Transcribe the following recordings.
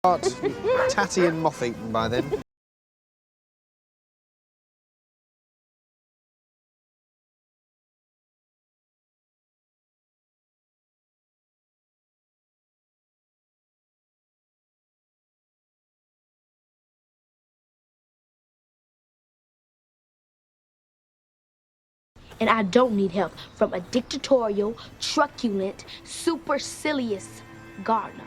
Tatty and moth-eaten by then. And I don't need help from a dictatorial, truculent, supercilious gardener.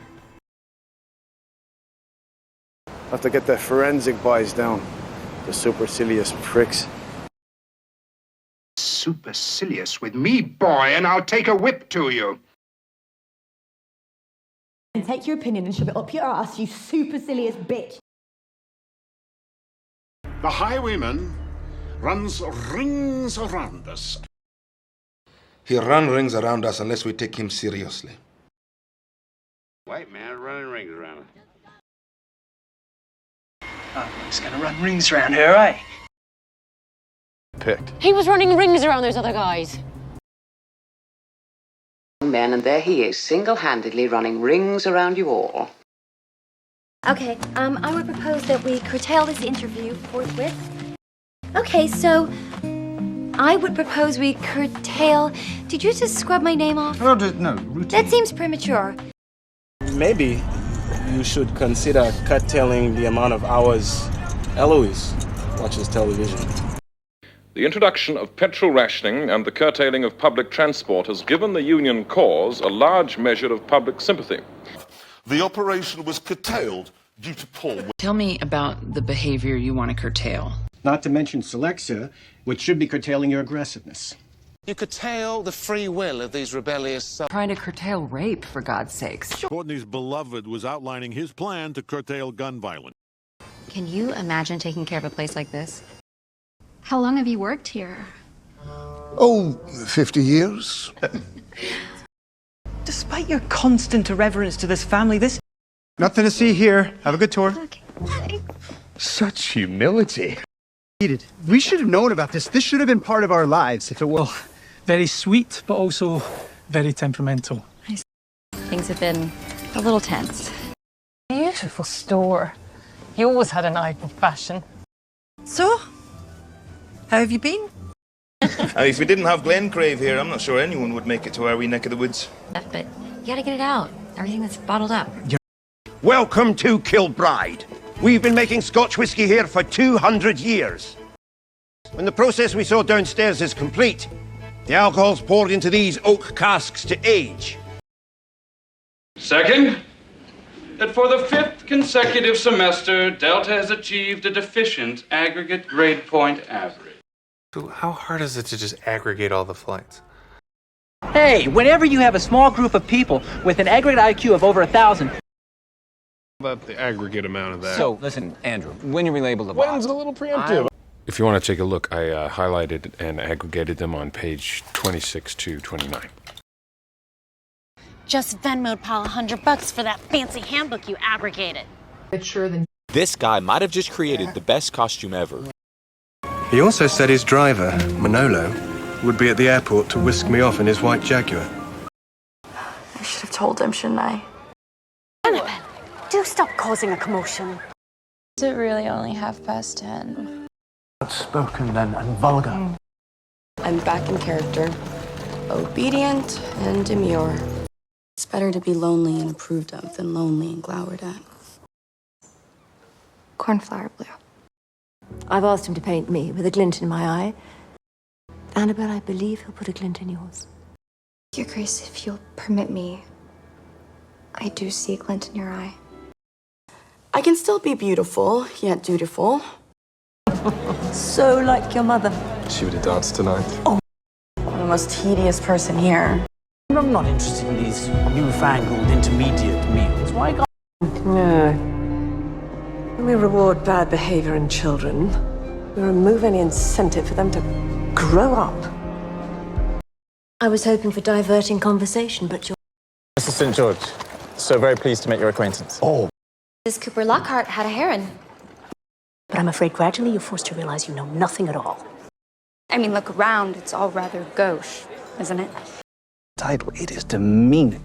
Have to get the forensic boys down. The supercilious pricks. Supercilious with me, boy, and I'll take a whip to you. And take your opinion and shove it up your ass, you supercilious bitch. The highwayman runs rings around us. He'll run rings around us unless we take him seriously. White man running rings around us. Oh, he's gonna run rings around her, eh? Picked. He was running rings around those other guys. Man, and there he is, single-handedly running rings around you all. Okay, I would propose that we curtail this interview forthwith. Okay, so I would propose we curtail. Did you just scrub my name off? No, routine. That seems premature. Maybe you should consider curtailing the amount of hours Eloise watches television. The introduction of petrol rationing and the curtailing of public transport has given the union cause a large measure of public sympathy. The operation was curtailed due to poor... Tell me about the behavior you want to curtail. Not to mention Selexia, which should be curtailing your aggressiveness. You curtail the free will of these rebellious... Trying to curtail rape, for God's sakes. Courtney's beloved was outlining his plan to curtail gun violence. Can you imagine taking care of a place like this? How long have you worked here? Oh, 50 years. Despite your constant irreverence to this family, this... Nothing to see here. Have a good tour. Okay. Such humility. We should have known about this. This should have been part of our lives if it was... Very sweet, but also very temperamental. Things have been a little tense. Beautiful store. You always had an eye for fashion. So, how have you been? If we didn't have Glencrave here, I'm not sure anyone would make it to our wee neck of the woods. But you gotta get it out. Everything that's bottled up. Welcome to Kilbride. We've been making Scotch whisky here for 200 years. When the process we saw downstairs is complete, the alcohol's poured into these oak casks to age. Second, that for the 5th consecutive semester, Delta has achieved a deficient aggregate grade point average. So how hard is it to just aggregate all the flights? Hey, whenever you have a small group of people with an aggregate IQ of over 1,000... About the aggregate amount of that. So, listen, Andrew, when you relabel the box... When's a little preemptive. If you want to take a look, I highlighted and aggregated them on page 26 to 29. Just Venmo'd Paul $100 for that fancy handbook you aggregated. This guy might have just created the best costume ever. He also said his driver, Manolo, would be at the airport to whisk me off in his white Jaguar. I should have told him, shouldn't I? Annabelle, do stop causing a commotion. Is it really only 10:30? Outspoken then, and vulgar. I'm back in character. Obedient and demure. It's better to be lonely and approved of than lonely and glowered at. Cornflower blue. I've asked him to paint me with a glint in my eye. Annabelle, I believe he'll put a glint in yours. Your Grace, if you'll permit me, I do see a glint in your eye. I can still be beautiful, yet dutiful. So like your mother. She would have danced tonight. I'm the most tedious person here. I'm not interested in these newfangled intermediate meals. Why can't... No. When we reward bad behavior in children, we remove any incentive for them to grow up. I was hoping for diverting conversation, but you're... Mr. St. George, so very pleased to make your acquaintance. Oh. Mrs. Cooper Lockhart had a heron. But I'm afraid gradually you're forced to realize you know nothing at all. I mean, look around. It's all rather gauche, isn't it? Title, it is demeaning.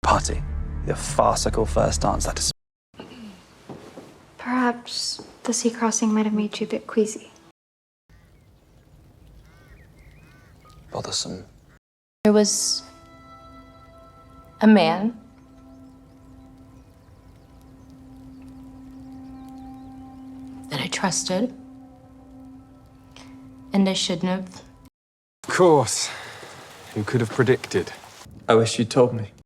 Party, the farcical first dance, that is... Perhaps the sea crossing might have made you a bit queasy. Bothersome. There was a man that I trusted, and I shouldn't have. Of course. Who could have predicted? I wish you'd told me.